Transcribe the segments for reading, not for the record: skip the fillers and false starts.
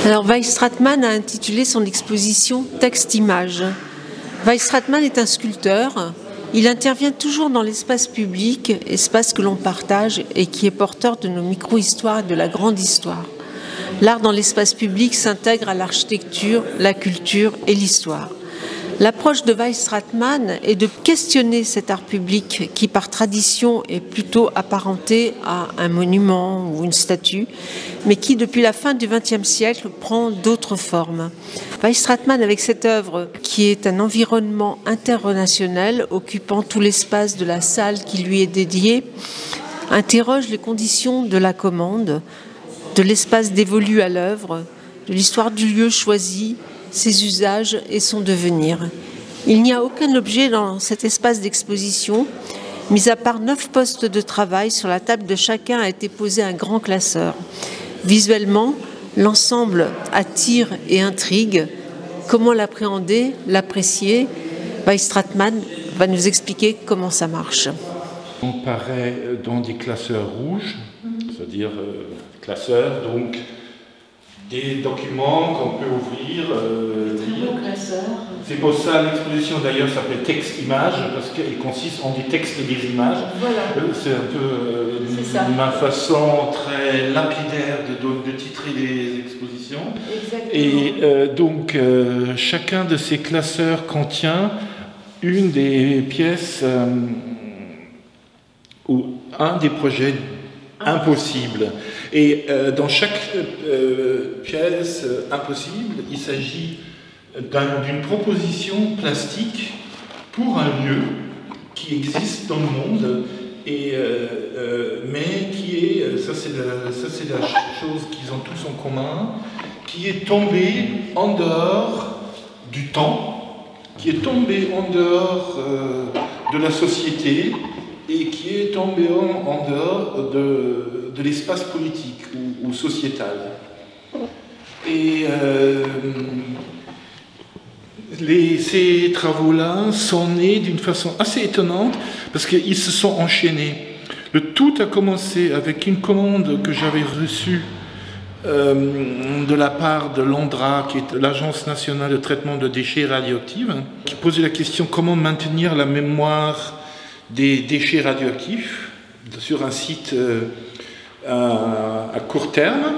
Alors Weisstratmann a intitulé son exposition « Texte-image ». Weisstratmann est un sculpteur. Il intervient toujours dans l'espace public, espace que l'on partage et qui est porteur de nos micro-histoires et de la grande histoire. L'art dans l'espace public s'intègre à l'architecture, la culture et l'histoire. L'approche de Weisstratmann est de questionner cet art public qui, par tradition, est plutôt apparenté à un monument ou une statue, mais qui, depuis la fin du XXe siècle, prend d'autres formes. Weisstratmann, avec cette œuvre, qui est un environnement interrelationnel, occupant tout l'espace de la salle qui lui est dédiée, interroge les conditions de la commande, de l'espace dévolu à l'œuvre, de l'histoire du lieu choisi, ses usages et son devenir. Il n'y a aucun objet dans cet espace d'exposition, mis à part 9 postes de travail. Sur la table de chacun a été posé un grand classeur. Visuellement, l'ensemble attire et intrigue. Comment l'appréhender, l'apprécier? Weisstratmann va nous expliquer comment ça marche. On paraît dans des classeurs rouges, c'est-à-dire classeurs, donc des documents qu'on peut ouvrir, lire. C'est pour ça l'exposition d'ailleurs s'appelle Texte-image, parce qu'elle consiste en des textes et des images. Voilà. C'est un peu ma façon très lapidaire de titrer des expositions. Exactement. Et donc chacun de ces classeurs contient une des pièces ou un des projets impossible. Et dans chaque pièce impossible, il s'agit d'une proposition plastique pour un lieu qui existe dans le monde, et, mais qui est, ça c'est la chose qu'ils ont tous en commun, qui est tombé en dehors du temps, qui est tombé en dehors de la société, et qui est tombé en dehors de l'espace politique ou sociétal. Et ces travaux-là sont nés d'une façon assez étonnante, parce qu'ils se sont enchaînés. Le tout a commencé avec une commande que j'avais reçue de la part de l'ANDRA, qui est l'Agence nationale de traitement de déchets radioactifs, qui posait la question comment maintenir la mémoire des déchets radioactifs sur un site à court terme.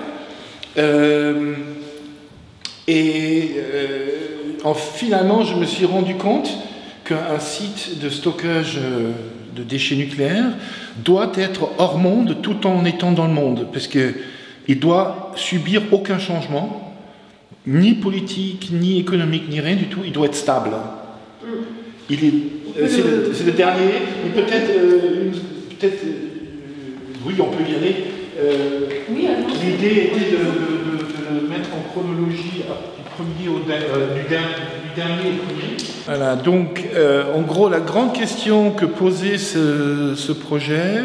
Finalement, je me suis rendu compte qu'un site de stockage de déchets nucléaires doit être hors monde tout en étant dans le monde, parce qu'il doit subir aucun changement, ni politique, ni économique, ni rien du tout. Il doit être stable. C'est le dernier, mais peut-être oui, on peut y aller. L'idée était de le mettre en chronologie du dernier au premier. Voilà, donc en gros, la grande question que posait ce projet,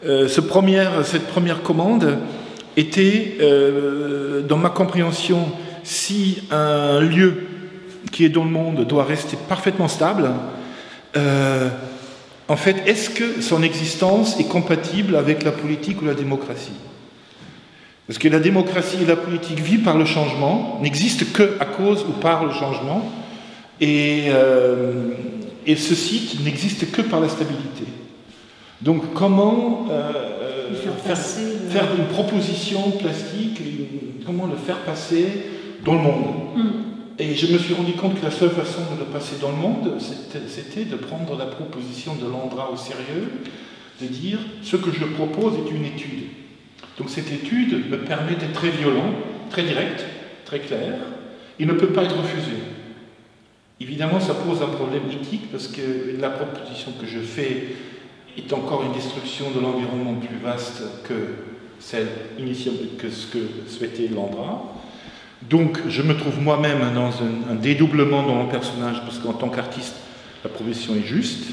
cette première commande, était, dans ma compréhension, si un lieu qui est dans le monde doit rester parfaitement stable, en fait, est-ce que son existence est compatible avec la politique ou la démocratie? Parce que la démocratie et la politique vivent par le changement, n'existent qu'à cause ou par le changement, et ce site n'existe que par la stabilité. Donc comment faire une proposition plastique, comment le faire passer dans le monde? Et je me suis rendu compte que la seule façon de le passer dans le monde, c'était de prendre la proposition de l'ANDRA au sérieux, de dire ce que je propose est une étude. Donc cette étude me permet d'être très violent, très direct, très clair. Il ne peut pas être refusé. Évidemment, ça pose un problème éthique parce que la proposition que je fais est encore une destruction de l'environnement plus vaste que celle initiale, que ce que souhaitait l'ANDRA. Donc, je me trouve moi-même dans un dédoublement dans mon personnage, parce qu'en tant qu'artiste, la proposition est juste.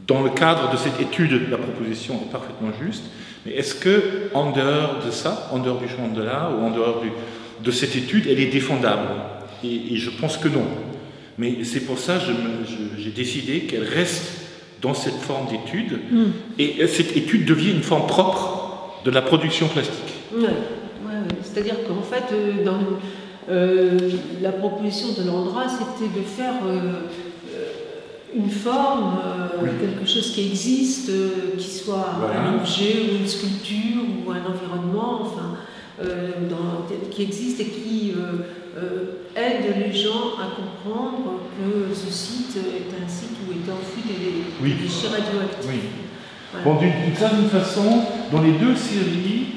Dans le cadre de cette étude, la proposition est parfaitement juste. Mais est-ce que, en dehors de ça, en dehors du champ de l'art, ou en dehors de cette étude, elle est défendable? Et je pense que non. Mais c'est pour ça que j'ai décidé qu'elle reste dans cette forme d'étude. Et cette étude devient une forme propre de la production plastique. Ouais, C'est-à-dire qu'en fait, dans la proposition de Landra, c'était de faire une forme, quelque chose qui existe, qui soit un objet ou une sculpture ou un environnement, enfin, qui existe et qui aide les gens à comprendre que ce site est un site où étaient enfouis des déchets radioactifs. Oui. Voilà. Bon, d'une certaine façon, dans les deux séries,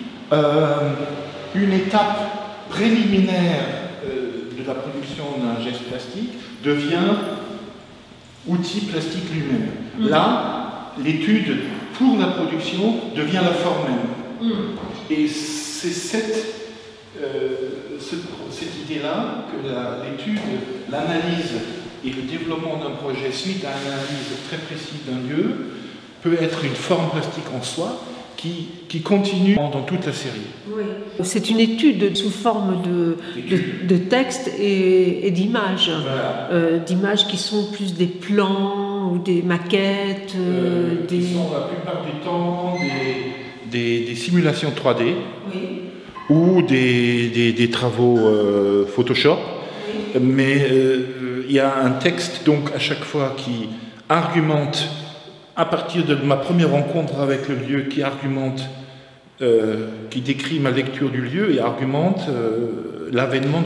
une étape préliminaire de la production d'un geste plastique devient outil plastique lui-même. Là, l'étude pour la production devient la forme même. Et c'est cette idée-là que l'étude, l'analyse et le développement d'un projet suite à une analyse très précise d'un lieu peut être une forme plastique en soi qui continue dans toute la série. Oui. C'est une étude sous forme de texte et d'images. Voilà. D'images qui sont plus des plans ou des maquettes. Qui sont la plupart du temps des simulations 3D ou des travaux Photoshop. Oui. Mais il y a un texte donc à chaque fois qui argumente à partir de ma première rencontre avec le lieu, qui argumente, qui décrit ma lecture du lieu et argumente l'avènement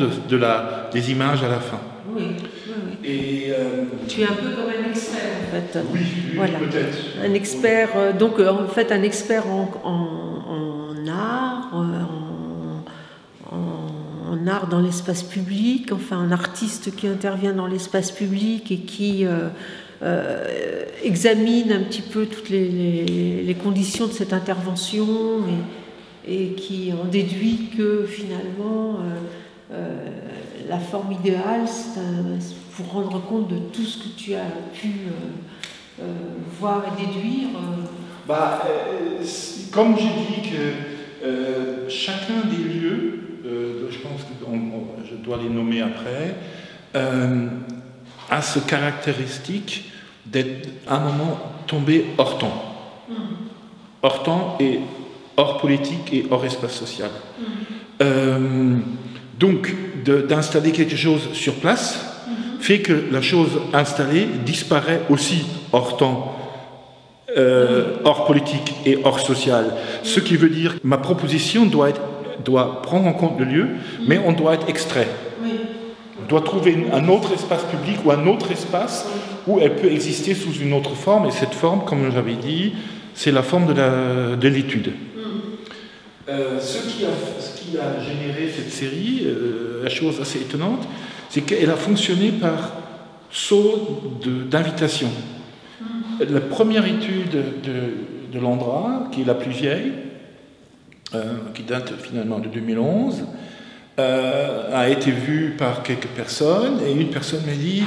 des images à la fin. Oui, oui, oui. Et, tu es un peu comme un expert en fait. Oui, voilà. Peut-être. Un expert, donc en fait un expert en art, en art dans l'espace public, enfin un artiste qui intervient dans l'espace public et qui examine un petit peu toutes les conditions de cette intervention et qui en déduit que finalement la forme idéale, c'est pour rendre compte de tout ce que tu as pu voir et déduire. Comme j'ai dit que chacun des lieux, je pense que je dois les nommer après, a ce caractéristique d'être à un moment tombé hors temps. Hors temps et hors politique et hors espace social. Donc, d'installer quelque chose sur place fait que la chose installée disparaît aussi hors temps, hors politique et hors social. Ce qui veut dire que ma proposition doit prendre en compte le lieu, mais on doit être extrait. On doit trouver un autre espace public ou un autre espace où elle peut exister sous une autre forme, et cette forme, comme j'avais dit, c'est la forme de l'étude. Ce qui a généré cette série, la chose assez étonnante, c'est qu'elle a fonctionné par saut d'invitation. La première étude de Landra, qui est la plus vieille, qui date finalement de 2011, a été vue par quelques personnes, et une personne m'a dit,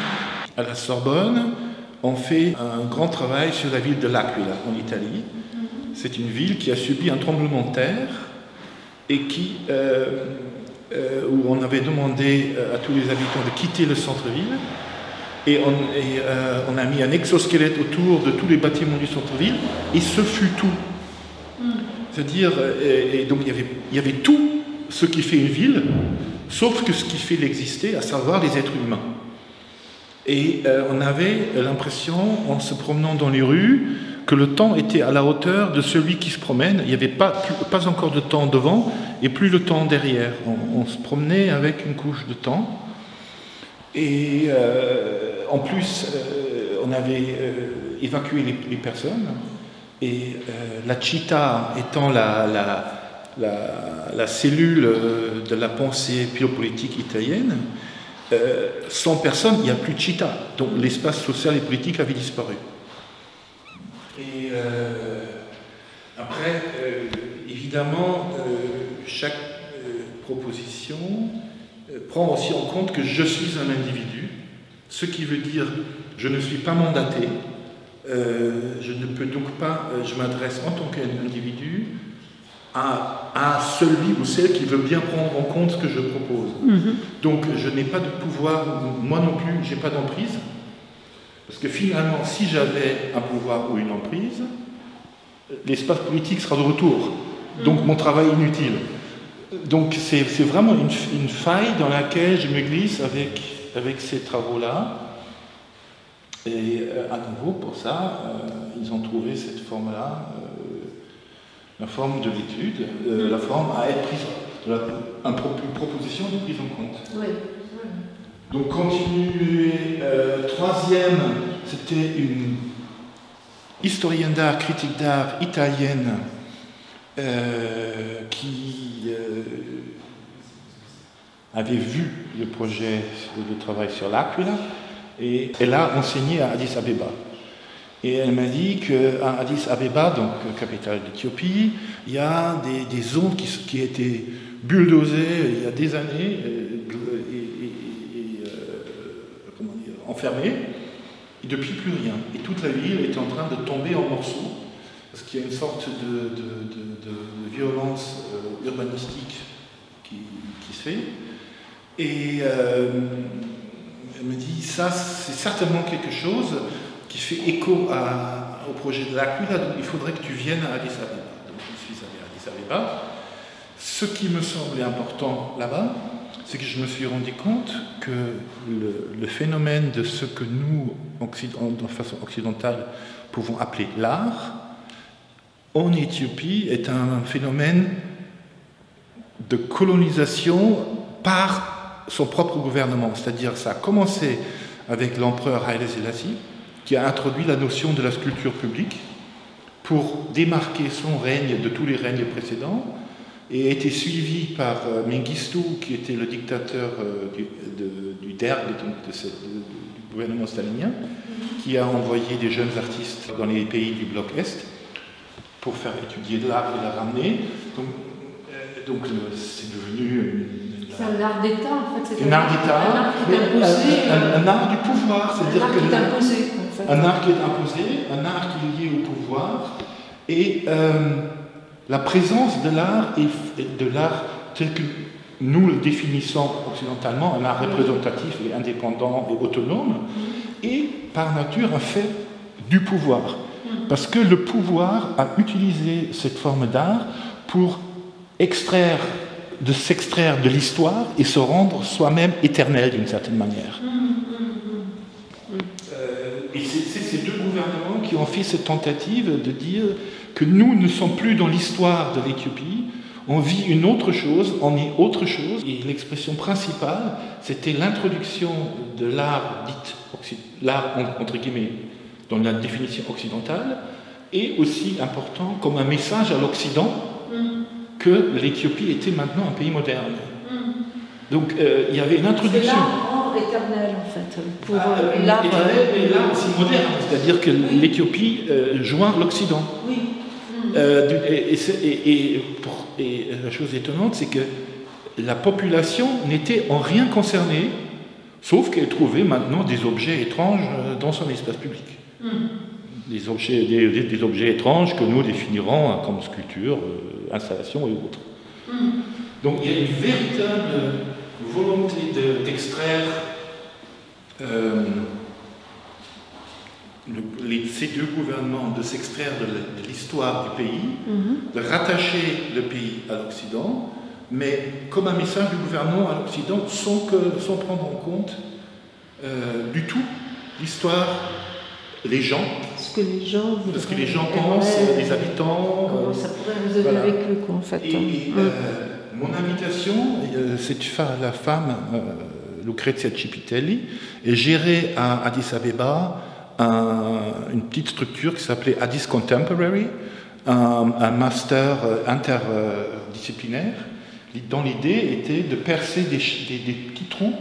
à la Sorbonne, on fait un grand travail sur la ville de L'Aquila, en Italie. C'est une ville qui a subi un tremblement de terre, et où on avait demandé à tous les habitants de quitter le centre-ville, et on a mis un exosquelette autour de tous les bâtiments du centre-ville, et ce fut tout. C'est-à-dire, et donc il y avait tout ce qui fait une ville, sauf que ce qui fait l'exister, à savoir les êtres humains. Et on avait l'impression, en se promenant dans les rues, que le temps était à la hauteur de celui qui se promène. Il n'y avait pas encore de temps devant et plus le temps derrière. On se promenait avec une couche de temps. Et en plus, on avait évacué les personnes. Et la Città étant la cellule de la pensée biopolitique italienne, sans personne, il n'y a plus de Città. Donc l'espace social et politique avait disparu. Et après, évidemment, chaque proposition prend aussi en compte que je suis un individu, ce qui veut dire je ne suis pas mandaté, je ne peux donc pas, je m'adresse en tant qu'individu à celui ou celle qui veut bien prendre en compte ce que je propose. Donc je n'ai pas de pouvoir, moi non plus, je n'ai pas d'emprise. Parce que finalement, si j'avais un pouvoir ou une emprise, l'espace politique sera de retour. Donc mon travail est inutile. Donc c'est vraiment une faille dans laquelle je me glisse avec ces travaux-là. Et à nouveau, pour ça, ils ont trouvé cette forme-là, la forme de l'étude, la forme à être prise, une proposition de prise en compte. Oui. Donc continuer. Troisième, c'était une historienne d'art, critique d'art italienne qui avait vu le projet de travail sur l'Aquila et elle a enseigné à Addis Abeba. Et elle m'a dit qu'à Addis Abeba, donc capitale d'Éthiopie, il y a des zones qui étaient bulldozées il y a des années enfermées, et depuis plus rien. Et toute la ville est en train de tomber en morceaux, parce qu'il y a une sorte de violence urbanistique qui se fait. Et elle me dit, ça c'est certainement quelque chose qui fait écho au projet de l'Aquila, donc il faudrait que tu viennes à Addis Abeba. Donc je suis allé à Addis Abeba. Ce qui me semblait important là-bas, c'est que je me suis rendu compte que le phénomène de ce que nous, de façon occidentale, pouvons appeler l'art, en Éthiopie, est un phénomène de colonisation par son propre gouvernement. C'est-à-dire, ça a commencé avec l'empereur Haïlé Sélassie, qui a introduit la notion de la sculpture publique pour démarquer son règne de tous les règnes précédents, et a été suivi par Mengistu, qui était le dictateur du Derg, du gouvernement stalinien, qui a envoyé des jeunes artistes dans les pays du bloc Est pour faire étudier de l'art et la ramener. Donc c'est devenu c'est un art d'État, en fait. Un art d'État, un art du pouvoir. C'est-à-dire un art qui est imposé, un art qui est lié au pouvoir, et la présence de l'art et de l'art tel que nous le définissons occidentalement, un art représentatif et indépendant et autonome, est par nature un fait du pouvoir. Parce que le pouvoir a utilisé cette forme d'art pour s'extraire de l'histoire et se rendre soi-même éternel d'une certaine manière. Et c'est ces deux gouvernements qui ont fait cette tentative de dire que nous ne sommes plus dans l'histoire de l'Éthiopie, on vit une autre chose, on est autre chose. Et l'expression principale, c'était l'introduction de l'art dit, l'art entre guillemets, dans la définition occidentale, et aussi important comme un message à l'Occident que l'Éthiopie était maintenant un pays moderne. Donc il y avait une introduction. C'est l'art éternel en fait. Pour l'art éternel et l'art aussi moderne, c'est-à-dire que l'Éthiopie joint l'Occident. Oui. Et la chose étonnante, c'est que la population n'était en rien concernée, sauf qu'elle trouvait maintenant des objets étranges dans son espace public. Des objets étranges que nous définirons comme sculptures, installations et autres. Donc il y a une véritable volonté d'extraire ces deux gouvernements, de s'extraire de l'histoire du pays, de rattacher le pays à l'Occident, mais comme un message du gouvernement à l'Occident sans prendre en compte du tout l'histoire, les gens, ce que les gens pensent, les habitants. Ça pourrait résonner avec eux, quoi, en fait. Et mon invitation, c'est la femme, Lucrezia Cipitelli, et gérait à Addis Abeba une petite structure qui s'appelait Addis Contemporary, un master interdisciplinaire, dont l'idée était de percer des petits trous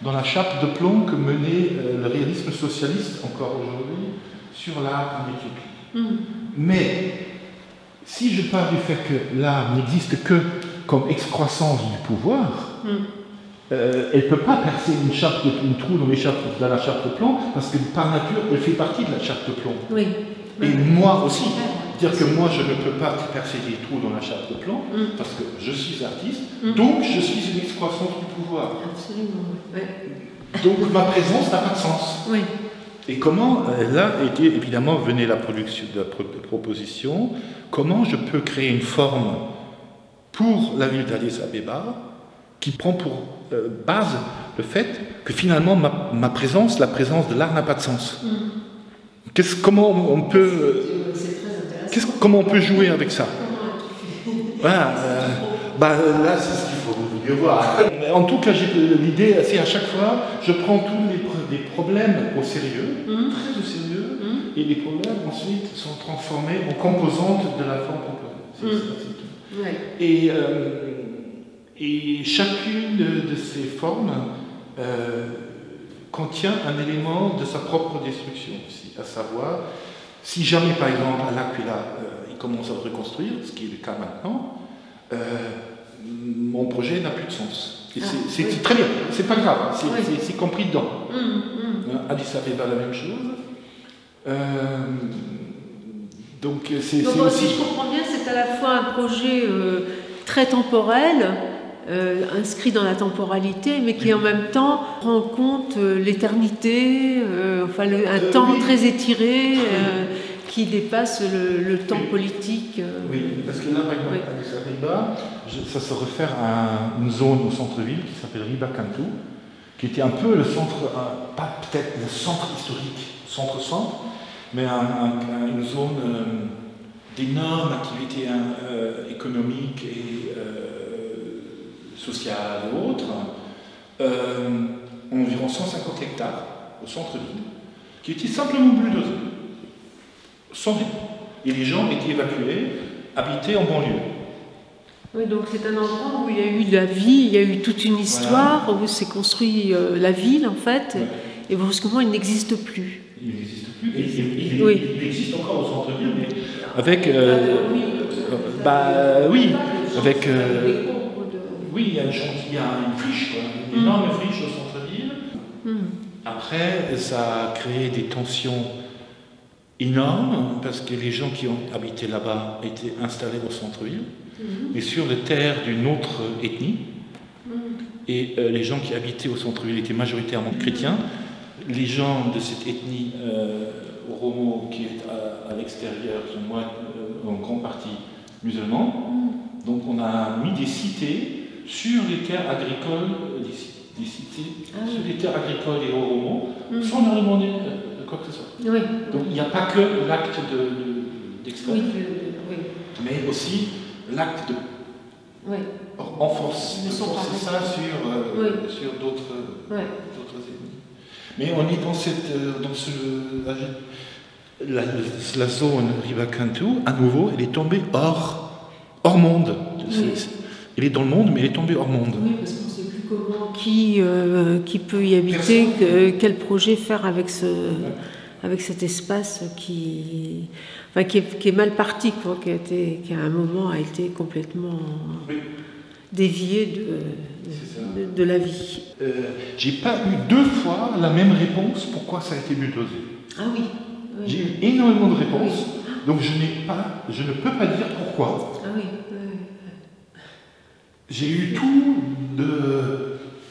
dans la chape de plomb que menait le réalisme socialiste encore aujourd'hui sur l'art en Éthiopie. Mais si je parle du fait que l'art n'existe que comme excroissance du pouvoir, elle ne peut pas percer une trou dans la chape de plomb, parce que par nature, elle fait partie de la chape de plomb. Oui. Et moi aussi. Dire que moi, je ne peux pas percer des trous dans la chape de plomb, parce que je suis artiste, donc je suis une excroissance du pouvoir. Absolument. Ouais. Donc ma présence n'a pas de sens. Oui. Et comment, là, évidemment, venait la proposition, comment je peux créer une forme pour la ville d'Addis Abeba, qui prend pour base le fait que finalement ma présence, la présence de l'art n'a pas de sens. Comment on peut jouer avec ça? Voilà, là, c'est ce qu'il faut voir. En tout cas, l'idée, c'est à chaque fois, je prends tous les problèmes au sérieux, très au sérieux, et les problèmes ensuite sont transformés en composantes de la forme proposée. Et chacune de ces formes contient un élément de sa propre destruction aussi, à savoir, si jamais par exemple à l'Aquila il commence à se reconstruire, ce qui est le cas maintenant, mon projet n'a plus de sens. C'est très bien, c'est pas grave, c'est compris dedans. Addis Abeba la même chose. Donc c'est aussi... Si je comprends bien, c'est à la fois un projet très temporel, inscrit dans la temporalité, mais qui en même temps prend en compte l'éternité, un temps très étiré qui dépasse le temps politique. Oui, parce que là, par exemple, à Addis Abeba, ça se réfère à une zone au centre-ville qui s'appelle Riba Kantou, qui était un peu le centre, pas peut-être le centre historique, centre-centre, mais une zone d'énormes activités économiques et sociales et autres, environ 150 hectares au centre-ville, qui étaient simplement bulldozés, sans rien. Et les gens étaient évacués, habités en banlieue. Oui, donc c'est un endroit où il y a eu de la vie, il y a eu toute une histoire, où s'est construit la ville en fait, et brusquement il n'existe plus. Il n'existe plus, et il existe encore au centre-ville, mais avec... oui, il y a une friche, une énorme friche au centre-ville. Après, ça a créé des tensions énormes, parce que les gens qui ont habité là-bas étaient installés au centre-ville, mais sur les terres d'une autre ethnie. Et les gens qui habitaient au centre-ville étaient majoritairement chrétiens. Les gens de cette ethnie Oromo, qui est à l'extérieur, sont en grande partie musulmans. Donc on a mis des cités sur les terres agricoles, des cités sur les terres agricoles et Oromo, sans leur demander quoi que ce soit. Donc il n'y a pas que l'acte d'exploiter, mais aussi l'acte de renforcer ça sur d'autres ethnies. Mais on est la zone Riba Kantou, à nouveau, elle est tombée hors monde. Elle est dans le monde, mais elle est tombée hors monde. Oui, parce qu'on ne sait plus comment, qui peut y habiter, quel projet faire avec cet espace qui est mal parti, quoi, qui à un moment a été complètement dévié de la vie. J'ai pas eu 2 fois la même réponse pourquoi ça a été bulldozé. Ah oui. J'ai eu énormément de réponses, donc je ne peux pas dire pourquoi. Ah oui. J'ai eu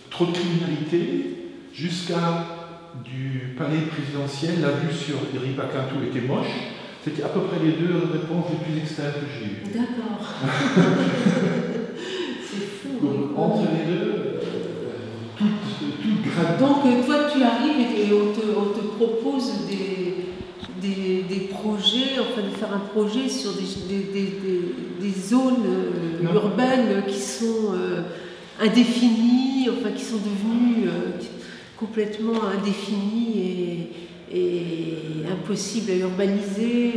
trop de criminalité jusqu'à du palais présidentiel, la vue sur Riba Kantou était moche. C'était à peu près les 2 réponses les plus extrêmes que j'ai eues. D'accord. C'est fou. Donc, entre les deux, toute grade. Donc toi tu arrives et on te propose des projets, enfin de faire un projet sur des zones urbaines qui sont indéfinies, enfin qui sont devenues complètement indéfinies et impossibles à urbaniser,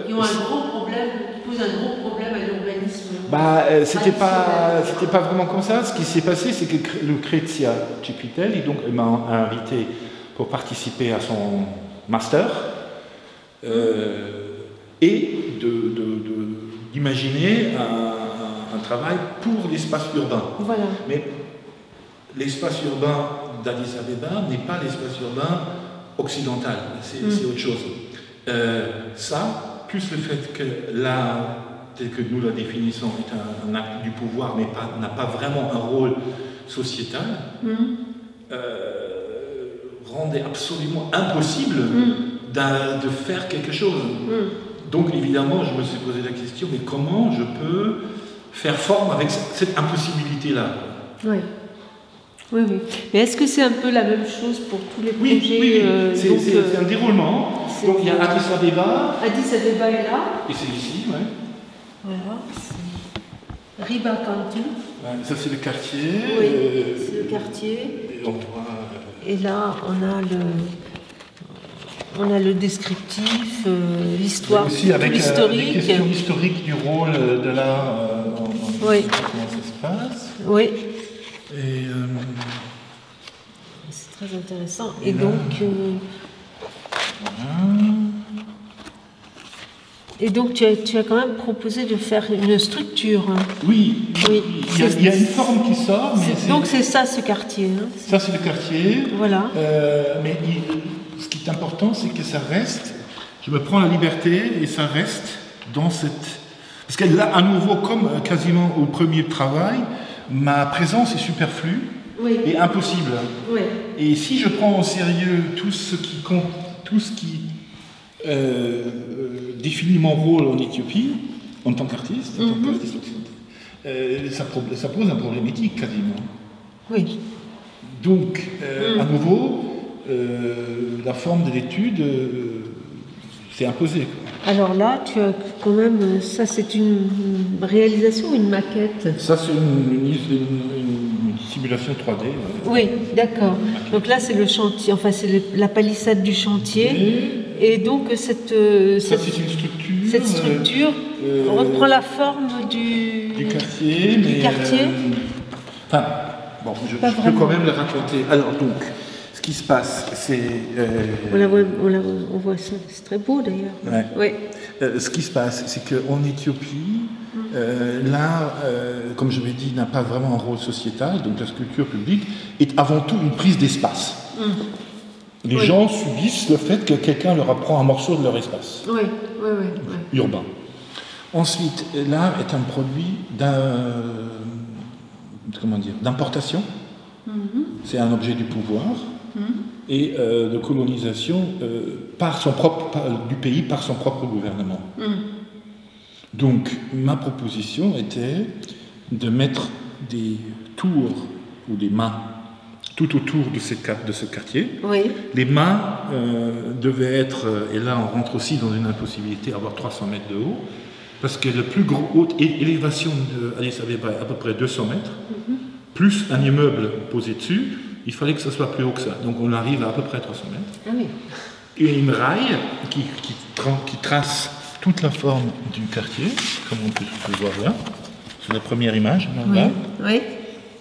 qui ont un gros problème, qui posent un gros problème à l'urbanisme. C'était pas vraiment comme ça. Ce qui s'est passé, c'est que Lucrezia Cipitel m'a invité pour participer à son master et d'imaginer un travail pour l'espace urbain. Voilà. Mais l'espace urbain d'Addis Abeba n'est pas l'espace urbain occidental, c'est autre chose. Ça, plus le fait que l'art, tel que nous la définissons, est un acte du pouvoir, mais n'a pas vraiment un rôle sociétal, rendait absolument impossible de faire quelque chose. Donc évidemment, je me suis posé la question, mais comment je peux faire forme avec cette impossibilité-là. Oui. Oui, oui. Mais est-ce que c'est un peu la même chose pour tous les Oui, projets oui, oui. C'est un déroulement. Donc il y a Addis Abeba. Addis Abeba est là. Et c'est ici, oui. Voilà. Riba Kantu. Ouais, ça c'est le quartier. Oui, c'est le quartier. Et on voit, et là, on a le descriptif, l'histoire, aussi avec l'historique. des questions historiques du rôle de l'art. Oui. Comment ça se passe. Oui. Et c'est très intéressant. Et donc, et donc tu as quand même proposé de faire une structure. Oui, oui. Il y a une forme qui sort. Mais donc c'est ça ce quartier. Hein. Ça c'est le quartier. Voilà. Mais ce qui est important, c'est que ça reste. Je me prends la liberté et ça reste dans cette. Parce que là, à nouveau, comme quasiment au premier travail, ma présence est superflue. Oui. Et impossible. Oui. Et si je prends au sérieux tout ce qui définit mon rôle en Éthiopie, en tant qu'artiste, ça pose un problème éthique quasiment. Oui. Donc, à nouveau, la forme de l'étude s'est imposée. Alors là, tu as quand même, ça c'est une réalisation ou une maquette? Ça c'est une simulation 3D. Oui, d'accord. Donc là c'est le chantier, enfin c'est la palissade du chantier. Et donc cette structure reprend la forme du quartier. Enfin, bon, je peux quand même le raconter. Alors donc, ce qui se passe, c'est... on voit ça, c'est très beau d'ailleurs. Ouais. Oui. Ce qui se passe, c'est qu'en Éthiopie, l'art, comme je l'ai dit, n'a pas vraiment un rôle sociétal, donc la sculpture publique est avant tout une prise d'espace. Les gens subissent le fait que quelqu'un leur apprend un morceau de leur espace urbain. Ensuite, l'art est un produit d'importation. C'est un objet du pouvoir et de colonisation du pays par son propre gouvernement. Donc, ma proposition était de mettre des tours ou des mâts tout autour de ce quartier. Oui. Les mâts devaient être, et là on rentre aussi dans une impossibilité, avoir 300 mètres de haut, parce que la plus haute élévation d'Addis Abeba est à peu près 200 mètres, plus un immeuble posé dessus, il fallait que ce soit plus haut que ça. Donc on arrive à peu près 300 mètres. Ah oui. Et une raille qui trace toute la forme du quartier, comme on peut le voir là, sur la première image. Là. Oui.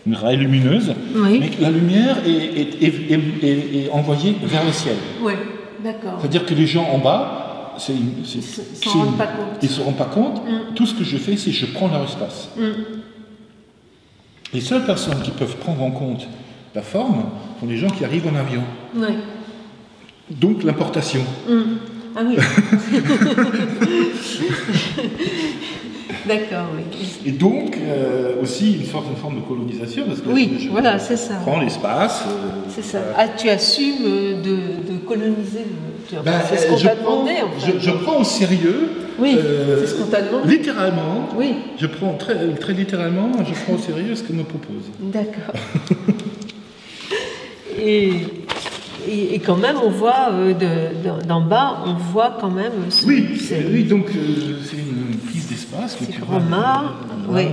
Une raille lumineuse, mais la lumière est envoyée vers le ciel. Oui, d'accord. C'est-à-dire que les gens en bas, ils ne se rendent pas compte. Tout ce que je fais, c'est que je prends leur espace. Les seules personnes qui peuvent prendre en compte la forme sont les gens qui arrivent en avion. Oui. Donc l'importation. Ah oui. D'accord, oui. Et donc, aussi une forme de colonisation, parce que je prends l'espace. C'est ça. Tu assumes de coloniser c'est ce qu'on t'a demandé, en fait. Je prends au sérieux. Oui, c'est ce qu'on t'a demandé. Littéralement. Oui. Je prends très littéralement, je prends au sérieux ce qu'on me propose. D'accord. Et quand même, on voit d'en bas, on voit quand même. Oui, donc c'est une prise d'espace. C'est grand mât, oui.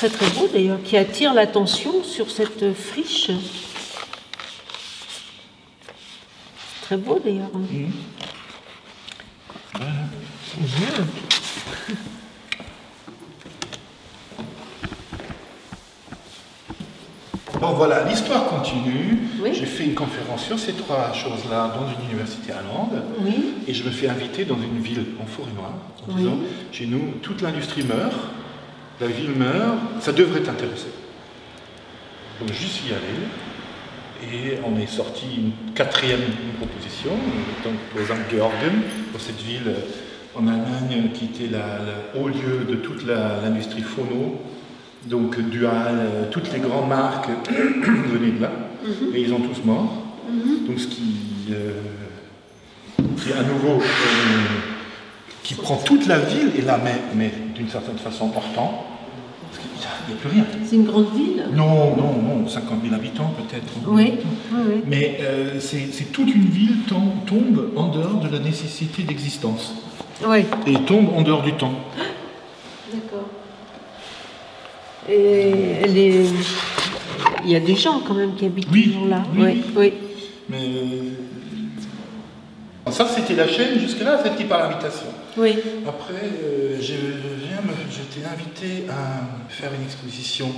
C'est très très beau d'ailleurs, qui attire l'attention sur cette friche. Très beau d'ailleurs. Voilà. Bien. Bon voilà, l'histoire continue. Oui. J'ai fait une conférence sur ces trois choses-là dans une université allemande. Oui. Et je me fais inviter dans une ville en Forêt-Noire en disant, chez nous, toute l'industrie meurt, la ville meurt, ça devrait t'intéresser. Donc j'y suis allé et on est sorti une quatrième proposition, donc pour exemple Georgen, pour cette ville en Allemagne qui était le haut lieu de toute l'industrie phono. Donc Dual, toutes les grandes marques venaient de là, et ils ont tous morts. Donc ce qui à nouveau qui prend toute la ville et la met d'une certaine façon hors temps. Parce qu'il n'y a plus rien. C'est une grande ville? Non, 50 000 habitants peut-être. Oui. Mais c'est toute une ville tombe en dehors de la nécessité d'existence. Oui. Et tombe en dehors du temps. D'accord. Et il y a des gens quand même qui habitent toujours là. Oui. Mais ça, c'était la chaîne jusque-là, c'était par invitation. Oui. Après, j'étais invité à faire une exposition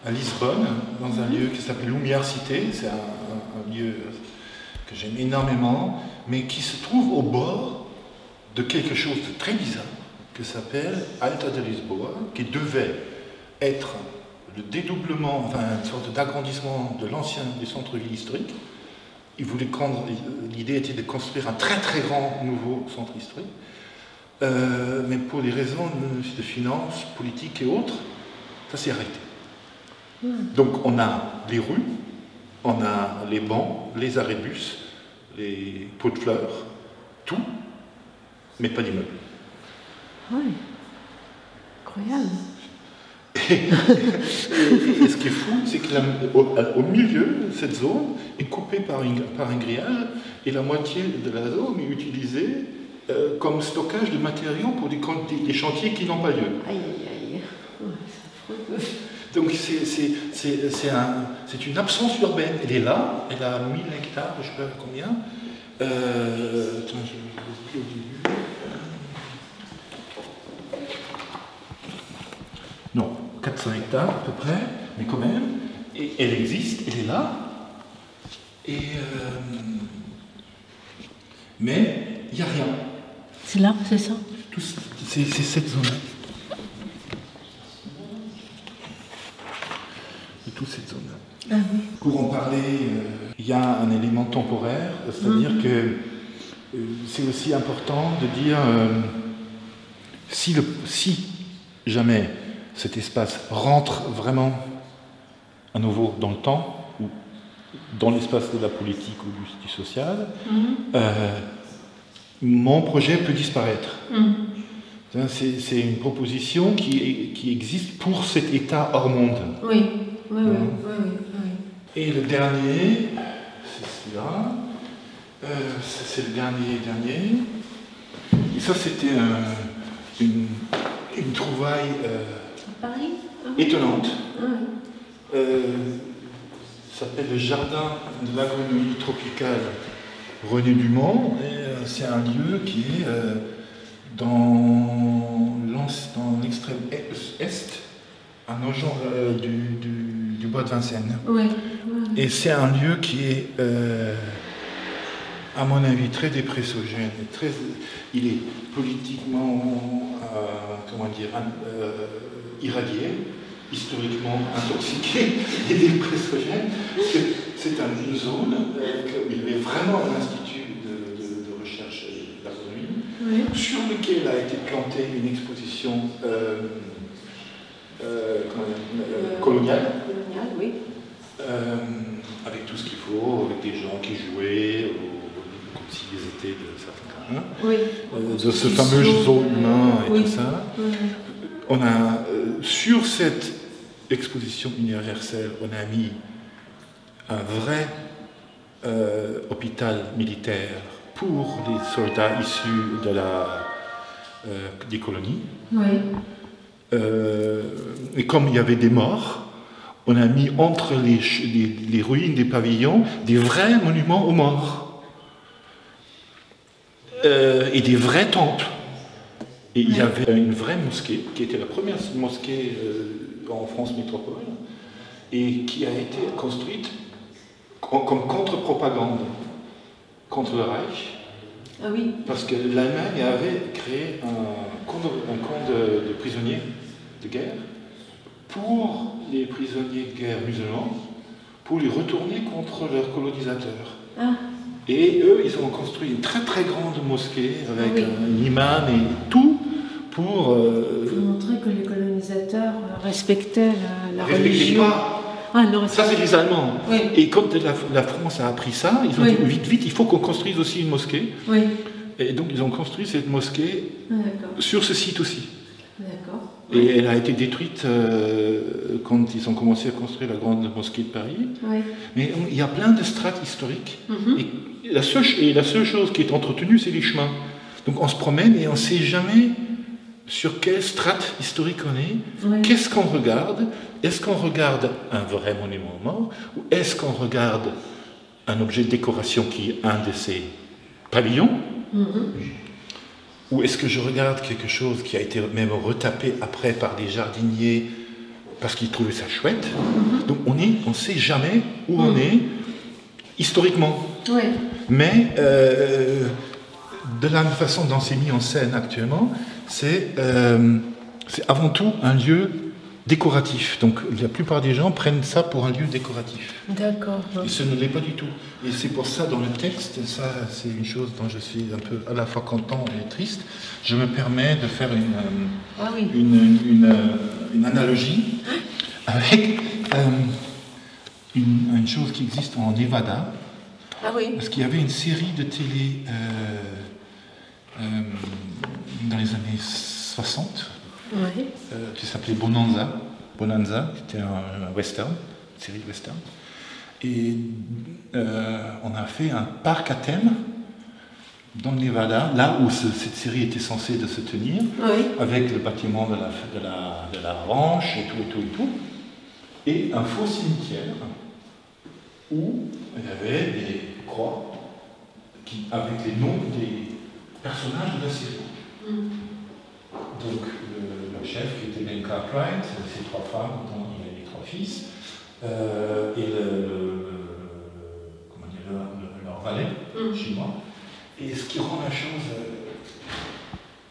à Lisbonne, dans un lieu qui s'appelle Lumière Cité. C'est un lieu que j'aime énormément, mais qui se trouve au bord de quelque chose de très bizarre, qui s'appelle Alta de Lisboa, qui devait être le dédoublement, enfin une sorte d'agrandissement de l'ancien du centre-ville historique. L'idée était de construire un très très grand nouveau centre historique, mais pour des raisons de finances, politiques et autres, ça s'est arrêté. Donc on a les rues, on a les bancs, les arrêts de bus, les pots de fleurs, tout, mais pas d'immeubles. Oui, incroyable. Et ce qui est fou, c'est qu'au milieu, cette zone est coupée par un grillage et la moitié de la zone est utilisée comme stockage de matériaux pour des chantiers qui n'ont pas lieu. Aïe. Ouais, donc c'est une absence urbaine. Elle est là, elle a 1000 hectares, je ne sais pas combien. Attends, je l'ai dit au début. Non, 400 hectares à peu près, mais quand même. Et elle existe, elle est là. Mais il n'y a rien. C'est là, c'est ça? C'est cette zone-là. C'est toute cette zone-là. Ah oui. Pour en parler, il y a un élément temporaire, c'est-à-dire que c'est aussi important de dire si jamais cet espace rentre vraiment à nouveau dans le temps, ou dans l'espace de la politique ou du social, mon projet peut disparaître. C'est une proposition qui existe pour cet état hors monde. Oui. Et le dernier, c'est celui-là. C'est le dernier. Et ça, c'était une trouvaille Paris étonnante. Ça s'appelle le Jardin de l'agronomie tropicale René Dumont. Et c'est un lieu qui est dans l'extrême est, à Nogent du bois de Vincennes. Et c'est un lieu qui est, à mon avis, très dépressogène. Il est politiquement, irradié, historiquement intoxiqué et dépressogène. C'est une zone où il y avait vraiment un institut de recherche d'agronomie, sur lequel a été plantée une exposition coloniale, oui. avec tout ce qu'il faut, avec des gens qui jouaient, comme s'ils étaient de certains de ce fameux zoo humain et tout ça. On a, sur cette exposition universelle, on a mis un vrai hôpital militaire pour les soldats issus des colonies. Et comme il y avait des morts, on a mis entre les ruines des pavillons des vrais monuments aux morts. Et des vrais temples. Et il y avait une vraie mosquée, qui était la première mosquée en France métropole, et qui a été construite comme contre-propagande contre le Reich. Ah oui. Parce que l'Allemagne avait créé un camp de prisonniers de guerre pour les prisonniers de guerre musulmans, pour les retourner contre leurs colonisateurs. Et eux, ils ont construit une très très grande mosquée avec un imam et tout pour montrer que les colonisateurs respectaient la religion. Ça, c'est les Allemands. Et quand la France a appris ça, ils ont dit vite, il faut qu'on construise aussi une mosquée. Et donc ils ont construit cette mosquée sur ce site aussi. D'accord. Et elle a été détruite quand ils ont commencé à construire la grande mosquée de Paris. Ouais. Mais il y a plein de strates historiques. Et la seule chose qui est entretenue, c'est les chemins. Donc on se promène et on ne sait jamais sur quelle strate historique on est. Ouais. Qu'est-ce qu'on regarde? Est-ce qu'on regarde un vrai monument mort? Ou est-ce qu'on regarde un objet de décoration qui est un de ces pavillons? Ou est-ce que je regarde quelque chose qui a été même retapé après par des jardiniers parce qu'ils trouvaient ça chouette? Donc on ne sait jamais où on est historiquement. Ouais. Mais de la façon dont c'est mis en scène actuellement, c'est avant tout un lieu décoratif. Donc la plupart des gens prennent ça pour un lieu décoratif. D'accord. Et ce ne l'est pas du tout. Et c'est pour ça, dans le texte, ça c'est une chose dont je suis un peu à la fois content et triste, je me permets de faire une analogie avec une chose qui existe en Nevada. Ah oui. Parce qu'il y avait une série de télé dans les années 60 qui s'appelait Bonanza, qui était un western, une série de western. Et on a fait un parc à thème dans le Nevada, là où cette série était censée de se tenir, avec le bâtiment de la ranch et tout, et un faux cimetière où il y avait des croix avec les noms des personnages de la série. Donc le chef qui était Ben Cartwright, ses 3 femmes, dont il avait 3 fils, et leur valet chinois. Et ce qui rend la chose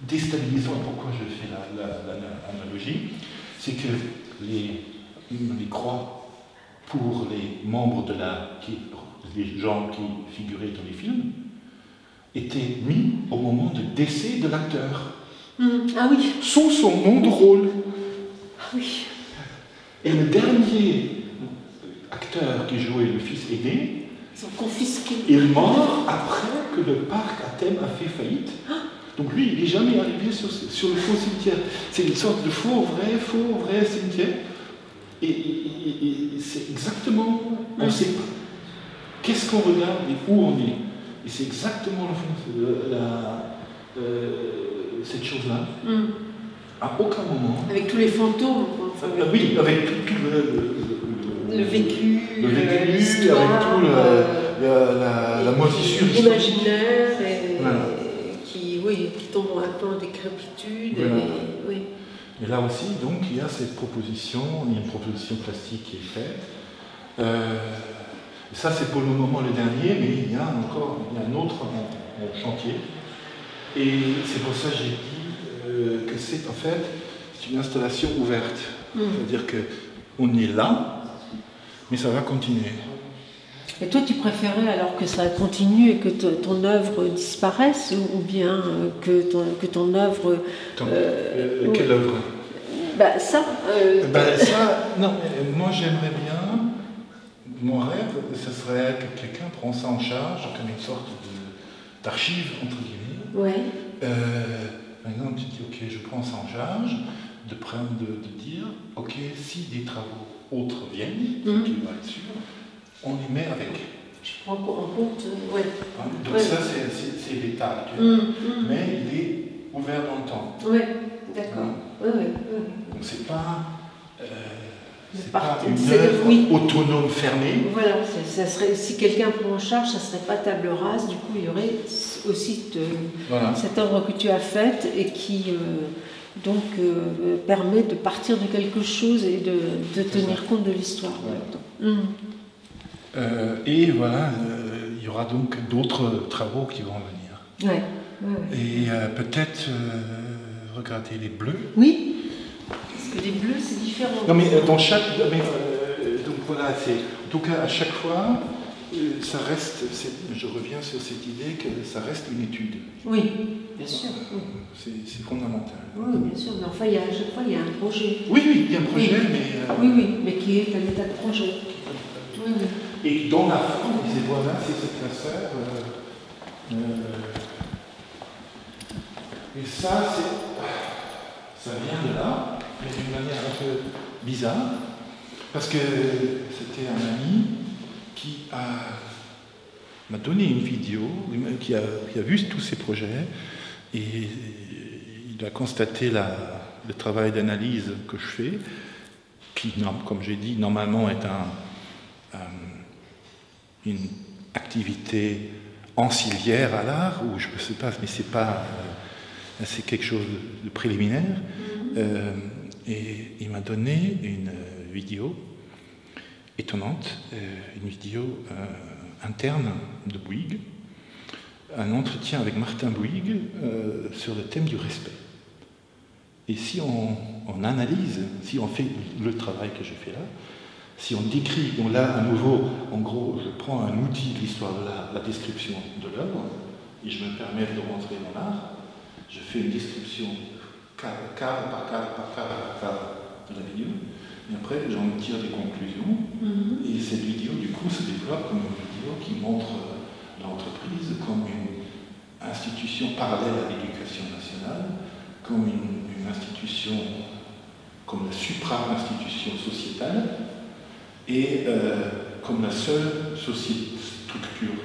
déstabilisante, pourquoi je fais l'analogie, c'est que les croix pour les membres les gens qui figuraient dans les films étaient mis au moment de décès de l'acteur. Ah oui. Sous son nom de rôle. Ah oui. Et le dernier acteur qui jouait le fils aîné, ils ont confisqué. Il est mort après que le parc à thème a fait faillite. Donc lui, il n'est jamais arrivé sur le faux cimetière. C'est une sorte de faux, vrai cimetière. Et c'est exactement, on ne sait pas qu'est-ce qu'on regarde et où on est. Et c'est exactement cette chose-là. À aucun moment. Avec tous les fantômes. Oui, avec tout le vécu, l'histoire, avec tout la moisissure imaginaire qui tombe un peu en décrépitude. Voilà. Et là aussi, donc, il y a cette proposition, il y a une proposition plastique qui est faite. Ça, c'est pour le moment le dernier, mais il y a un autre en chantier. Et c'est pour ça que j'ai dit que c'est en fait une installation ouverte. C'est-à-dire qu'on est là, mais ça va continuer. Et toi, tu préférais alors que ça continue et que ton œuvre disparaisse, ou bien que ton œuvre... quelle œuvre? Ça, non, moi j'aimerais bien, mon rêve, ce serait que quelqu'un prend ça en charge, comme une sorte d'archive, entre guillemets. Par exemple, tu dis, ok, je prends ça en charge, de dire, ok, si des travaux autres viennent, qui vont être sûrs, on les met avec. Je prends en compte, donc ça, c'est l'état actuel. Mais il est ouvert dans le temps. Oui, d'accord. Donc c'est pas une œuvre autonome fermée. Voilà, ça serait, si quelqu'un prend en charge, ça ne serait pas table rase, du coup il y aurait aussi cette œuvre que tu as faite et qui permet de partir de quelque chose et de tenir compte de l'histoire. Et voilà, il y aura donc d'autres travaux qui vont venir. Et peut-être regarder les bleus. Oui. Parce que les bleus, c'est différent. Non, mais dans chaque... donc voilà, en tout cas, à chaque fois, ça reste... Je reviens sur cette idée que ça reste une étude. Oui, bien sûr. C'est fondamental. Oui, bien sûr. Mais enfin, à chaque fois, il y a un projet. Oui, il y a un projet, mais... mais qui est un état de projet. Et dans la forme, voilà, c'est cette classeur... Et ça vient de là, mais d'une manière un peu bizarre, parce que c'était un ami qui m'a donné une vidéo, qui a vu tous ces projets, et il a constaté le travail d'analyse que je fais, qui, comme j'ai dit, normalement est une activité ancillaire à l'art, ou je ne sais pas, mais c'est quelque chose de préliminaire. Et il m'a donné une vidéo étonnante, une vidéo interne de Bouygues, un entretien avec Martin Bouygues sur le thème du respect. Et si on analyse, si on fait le travail que j'ai fait là, si on décrit, donc là à nouveau, en gros, je prends un outil de l'histoire de l'art, la description de l'œuvre, et je me permets de rentrer dans l'art, je fais une description cadre par cadre par cadre par cadre de la vidéo, et après j'en tire des conclusions, et cette vidéo du coup se développe comme une vidéo qui montre l'entreprise comme une institution parallèle à l'éducation nationale, comme une institution, comme la supra-institution sociétale, et comme la seule structure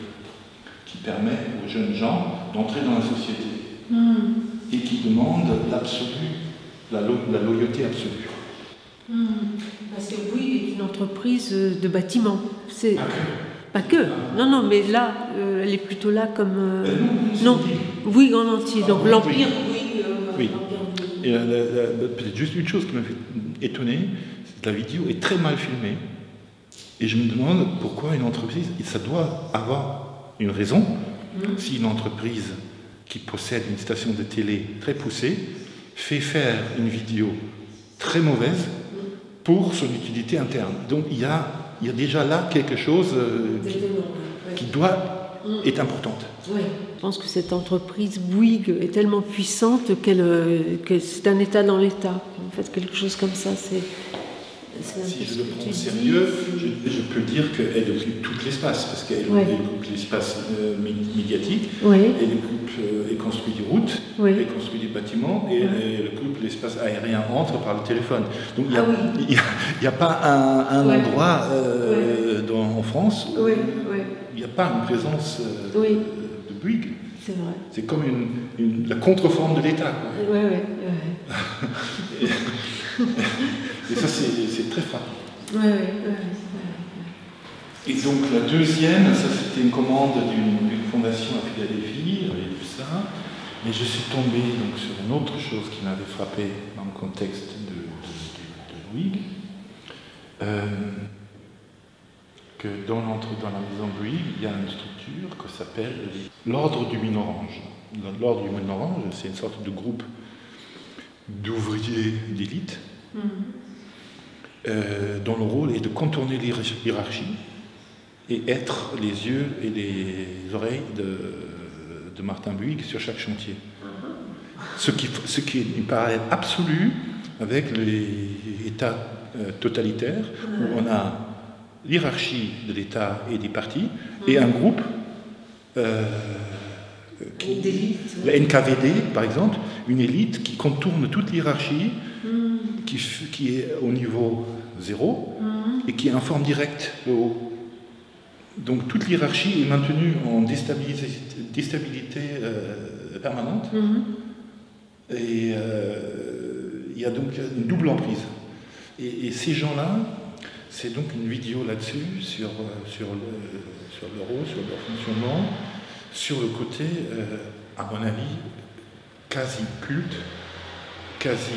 qui permet aux jeunes gens d'entrer dans la société et qui demande l'absolu, la loyauté absolue. Parce que Bouygues est une entreprise de bâtiment. Pas que. Non, mais là, elle est plutôt là comme... non, Bouygues en entier. Donc l'Empire Bouygues... oui. Et peut-être juste une chose qui m'a fait étonner, c'est que la vidéo est très mal filmée. Et je me demande pourquoi une entreprise, ça doit avoir une raison, si une entreprise qui possède une station de télé très poussée fait faire une vidéo très mauvaise pour son utilité interne. Donc il y a déjà là quelque chose qui doit être importante. Oui. Je pense que cette entreprise Bouygues est tellement puissante que c'est un État dans l'État. En fait, quelque chose comme ça, c'est si je le prends au sérieux, je peux dire qu'elle occupe tout l'espace, parce qu'elle occupe l'espace médiatique, elle construit des routes, elle construit des bâtiments, et elle occupe l'espace aérien par le téléphone. Donc il n'y a pas un endroit en France où il n'y a pas une présence de Bouygues. C'est vrai. C'est comme la contreforme de l'État. Oui. Et ça, c'est très frappant. Oui. Et donc, la deuxième, ça, c'était une commande d'une fondation à Philadelphie, et tout ça. Mais je suis tombé donc, sur une autre chose qui m'avait frappé dans le contexte de Bouygues. Que dans la maison Bouygues, il y a une structure qui s'appelle l'Ordre du Mine-Orange. L'Ordre du Mine-Orange, c'est une sorte de groupe d'ouvriers d'élite dont le rôle est de contourner les hiérarchies et être les yeux et les oreilles de Martin Bouygues sur chaque chantier. Ce qui est une parallèle absolue avec les États totalitaires où on a l'hiérarchie de l'État et des partis et un groupe la NKVD par exemple, une élite qui contourne toute l'hiérarchie qui est au niveau 0 et qui est en forme directe le haut. Donc toute l'hiérarchie est maintenue en déstabilité permanente et il y a donc une double emprise. Et ces gens-là, c'est donc une vidéo là-dessus sur leur rôle, sur leur fonctionnement, sur le côté, à mon avis, quasi culte, quasi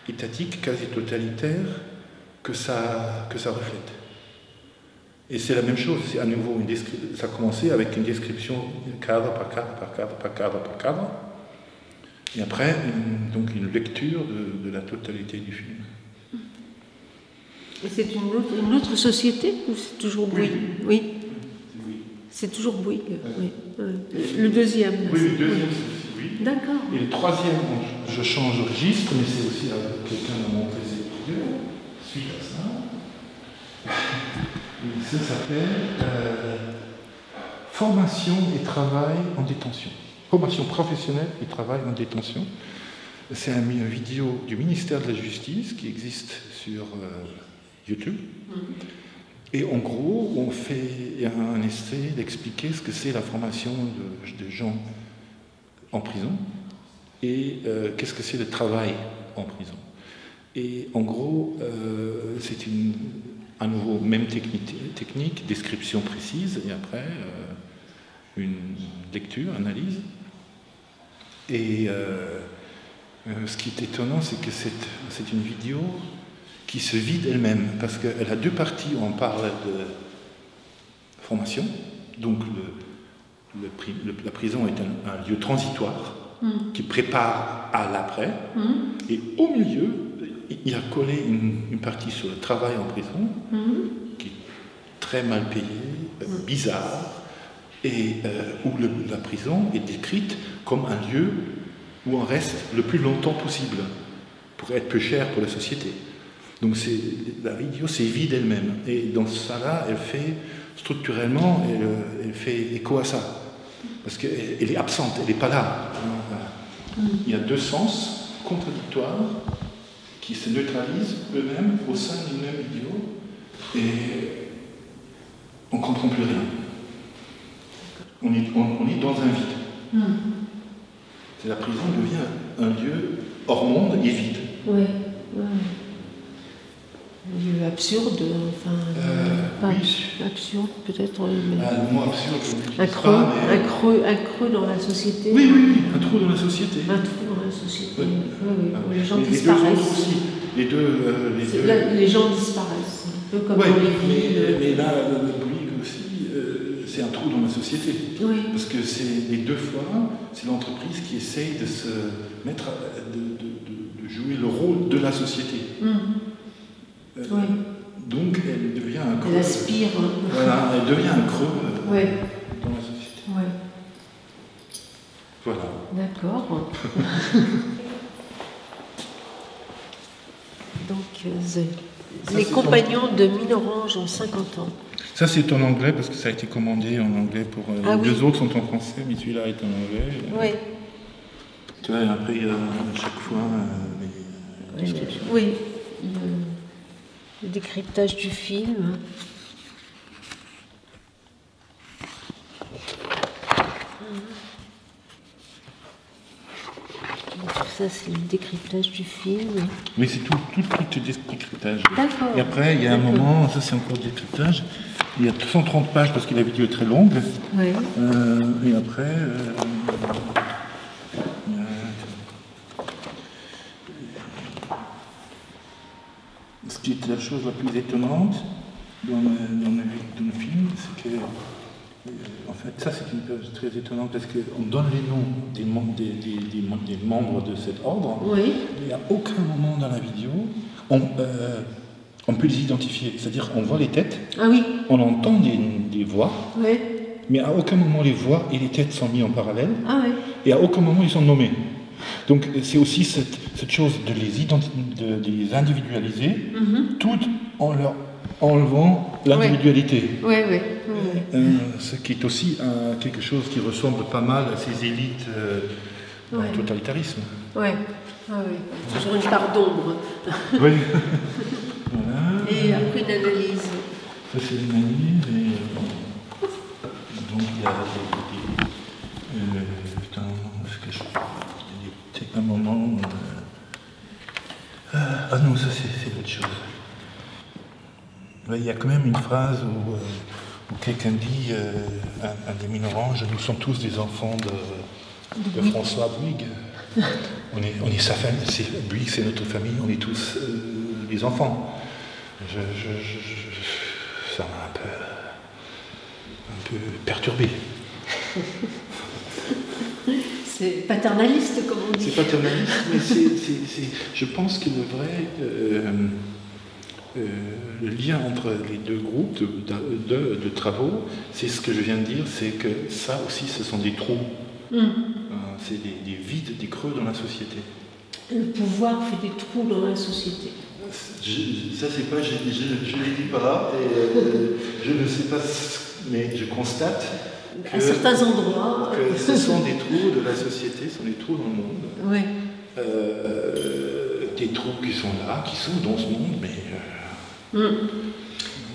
étatique, quasi totalitaire que ça reflète. Et c'est la même chose, c'est à nouveau ça a commencé avec une description cadre par cadre par cadre par cadre par cadre, et après donc une lecture de la totalité du film. Et c'est une autre société ou c'est toujours Bouygues? Oui. C'est toujours Bouygues. Oui. Le deuxième. Oui, le deuxième c'est Bouygues. D'accord. Et le troisième, je change de registre, mais c'est aussi quelqu'un m'a montré cette vidéo suite à ça. Et ça s'appelle Formation et travail en détention. formation professionnelle et travail en détention. C'est une vidéo du ministère de la Justice qui existe sur YouTube. Et en gros, on fait un essai d'expliquer ce que c'est la formation de gens en prison et qu'est-ce que c'est le travail en prison. Et en gros, c'est à nouveau même technique, description précise, et après une lecture, analyse. Et ce qui est étonnant, c'est que c'est une vidéo qui se vide elle-même, parce qu'elle a deux parties où on parle de formation. Donc la prison est un lieu transitoire qui prépare à l'après. Et au milieu, il a collé une partie sur le travail en prison, qui est très mal payé, bizarre, et où la prison est décrite comme un lieu où on reste le plus longtemps possible, pour être peu cher pour la société. Donc la vidéo c'est vide elle-même, et dans ça-là, elle fait structurellement, elle fait écho à ça, parce qu'elle est absente, elle n'est pas là. Il y a deux sens contradictoires qui se neutralisent eux-mêmes au sein d'une même vidéo, et on ne comprend plus rien. On est dans un vide. La prison devient un lieu hors monde et vide. Oui. Un lieu absurde, enfin, pas oui. absurde peut-être. Le mot absurde, un creux dans la société. Oui, un trou dans la société. Un trou dans la société. Oui. Où les gens les disparaissent. deux autres aussi. Les gens disparaissent, un peu comme dans les villes. Mais là, le Bouygues aussi, c'est un trou dans la société. Oui. Parce que c'est les deux fois, c'est l'entreprise qui essaye de se mettre, de jouer le rôle de la société. Donc elle devient un creux. Elle aspire. Voilà, elle devient un creux dans la société. Voilà. D'accord. Donc, les compagnons de Mine-Orange ont 50 ans. Ça, c'est en anglais, parce que ça a été commandé en anglais pour... les deux autres sont en français, mais celui-là est en anglais. Oui. Tu vois, après, il y a à chaque fois les descriptions. Oui. Le décryptage du film. Ça, c'est le décryptage du film. Oui, c'est tout le décryptage. D'accord. Et après, il y a un moment, ça c'est encore le décryptage, il y a 130 pages parce que la vidéo est très longue. Oui. Et après, ce qui est la chose la plus étonnante dans le film, c'est que, en fait, ça c'est une chose très étonnante parce qu'on donne les noms des membres de cet ordre. Oui. Mais à aucun moment dans la vidéo, on peut les identifier. C'est-à-dire, on voit les têtes, on entend des voix, mais à aucun moment les voix et les têtes sont mis en parallèle, et à aucun moment ils sont nommés. Donc c'est aussi cette chose de les individualiser, tout en leur enlevant l'individualité. Ce qui est aussi quelque chose qui ressemble pas mal à ces élites dans le totalitarisme. Toujours une part d'ombre. Voilà. Et après une analyse. Ça c'est une analyse. Donc il y a un moment. Ah non, ça c'est autre chose. Il y a quand même une phrase où quelqu'un dit à des Mine-Orange, nous sommes tous des enfants de François Bouygues. On est sa famille, Bouygues c'est notre famille, on est tous des enfants. Ça m'a un peu perturbé. C'est paternaliste, comme on dit. C'est paternaliste, mais je pense que le lien entre les deux groupes de travaux, c'est ce que je viens de dire, c'est que ça aussi, ce sont des trous. C'est des vides, des creux dans la société. Le pouvoir fait des trous dans la société. Ça, c'est pas, je ne l'ai dit pas, et je ne sais pas, mais je constate à certains endroits. Que ce sont des trous de la société, ce sont des trous dans le monde. Oui. Des trous qui sont là, qui sont dans ce monde, mais...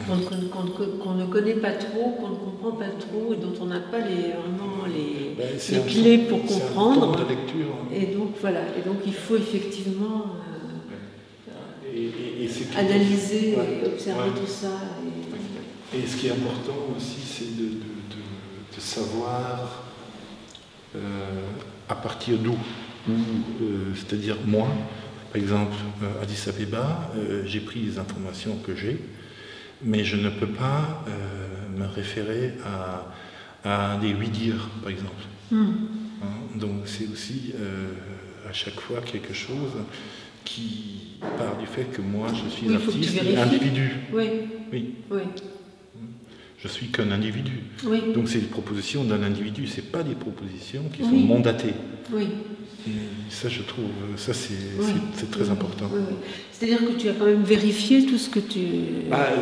Qu'on ne connaît pas trop, qu'on ne comprend pas trop, et dont on n'a pas vraiment les clés pour comprendre. C'est un temps de lecture. Et donc voilà, et donc il faut effectivement analyser et observer tout ça. Et ce qui est important aussi, c'est de savoir à partir d'où. C'est-à-dire moi, par exemple, à Addis Abeba, j'ai pris les informations que j'ai, mais je ne peux pas me référer à des oui-dire, par exemple. Donc c'est aussi à chaque fois quelque chose qui part du fait que moi je suis artiste et individu. Oui. Je suis qu'un individu. Oui. Donc c'est des propositions d'un individu, c'est pas des propositions qui sont mandatées. Oui. Et ça, je trouve, ça c'est très important. C'est-à-dire que tu as quand même vérifié tout ce que tu...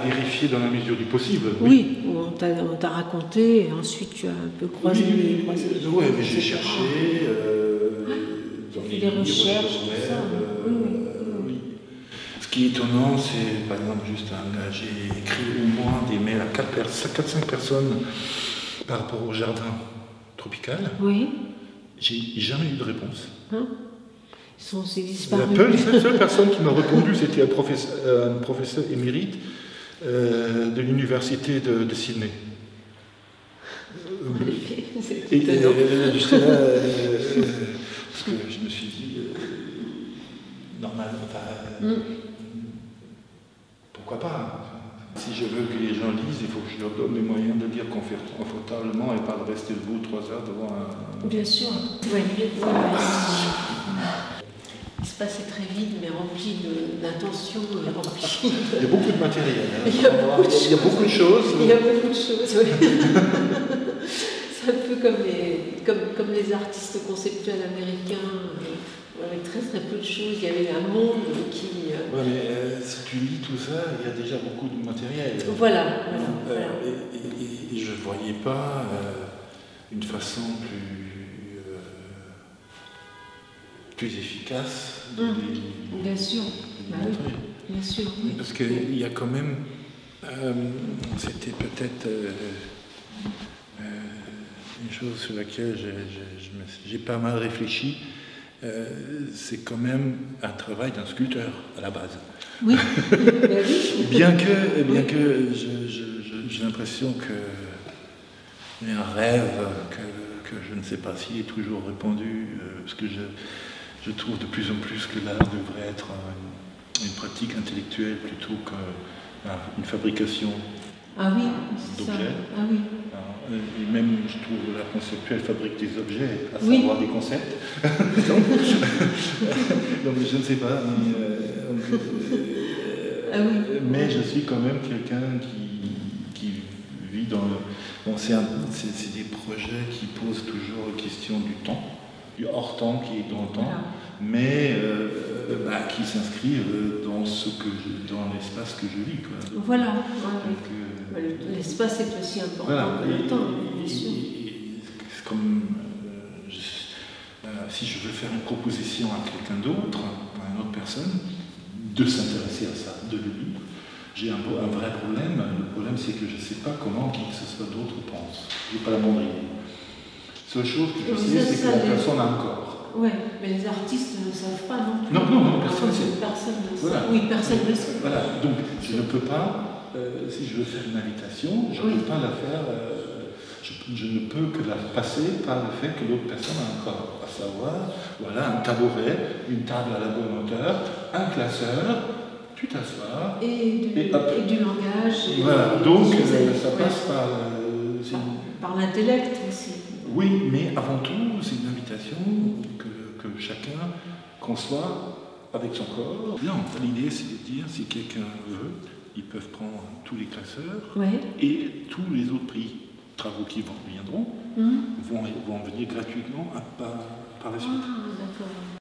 Vérifier dans la mesure du possible. Oui, on t'a raconté, et ensuite tu as un peu croisé les... Oui, mais j'ai cherché dans les recherches, tout ça. Ce qui est étonnant, c'est par exemple juste j'ai écrit au moins des mails à 4-5 personnes par rapport au jardin tropical. Oui. J'ai jamais eu de réponse. Ils sont aussi disparus. La seule personne qui m'a répondu, c'était un professeur émérite de l'université de Sydney. C'est étonnant. J'étais là, parce que je me suis dit, normalement, pourquoi pas? Si je veux que les gens lisent, il faut que je leur donne les moyens de lire confortablement et pas de rester debout 3 heures devant un... Bien sûr. Oui. L'espace est très vide, mais rempli d'intentions. Il y a beaucoup de matériel. Il y a beaucoup de choses. Il y a beaucoup de choses, oui. C'est un peu comme les artistes conceptuels américains. Avec très peu de choses, il y avait un monde qui... Oui, mais si tu lis tout ça, il y a déjà beaucoup de matériel. Voilà. Et je ne voyais pas une façon plus efficace de les Bien sûr. montrer. Bien sûr. Parce qu'il y a quand même... c'était peut-être une chose sur laquelle j'ai pas mal réfléchi. C'est quand même un travail d'un sculpteur à la base. Oui. bien que j'ai l'impression que j'ai un rêve que je ne sais pas s'il est toujours répandu, parce que je trouve de plus en plus que l'art devrait être une pratique intellectuelle plutôt qu'une fabrication d'objets. Ah oui. Et même, je trouve, l'art conceptuel fabrique des objets, à savoir des concepts. Donc, je ne sais pas. Mais je suis quand même quelqu'un qui vit dans le... Bon, c'est des projets qui posent toujours la question du temps, du hors-temps qui est dans le temps, mais qui s'inscrivent dans l'espace que je vis. Quoi. Voilà. Donc, l'espace est aussi important que le temps, bien sûr. C'est comme si je veux faire une proposition à quelqu'un d'autre, à une autre personne, de s'intéresser à ça, de le lire. J'ai un vrai problème. Le problème, c'est que je ne sais pas comment qui que ce soit d'autre pense. Je n'ai pas la moindre idée. La seule chose que je sais, c'est que la personne a un corps. Oui, mais les artistes ne savent pas non plus. Non, personne ne sait. Personne ne sait. Voilà. Oui, personne ne sait. Voilà, donc je ne peux pas... si je veux faire une invitation, je ne peux pas la faire, je ne peux que la passer par le fait que l'autre personne a un corps, à savoir, voilà, un tabouret, une table à la bonne hauteur, un classeur, tu t'assois, et du langage. Voilà, donc ça passe par l'intellect aussi. Oui, mais avant tout, c'est une invitation que chacun conçoit avec son corps. Non, l'idée c'est de dire, si quelqu'un veut, ils peuvent prendre tous les classeurs et tous les autres prix, travaux qui viendront, vont venir gratuitement par la suite. Ah, d'accord.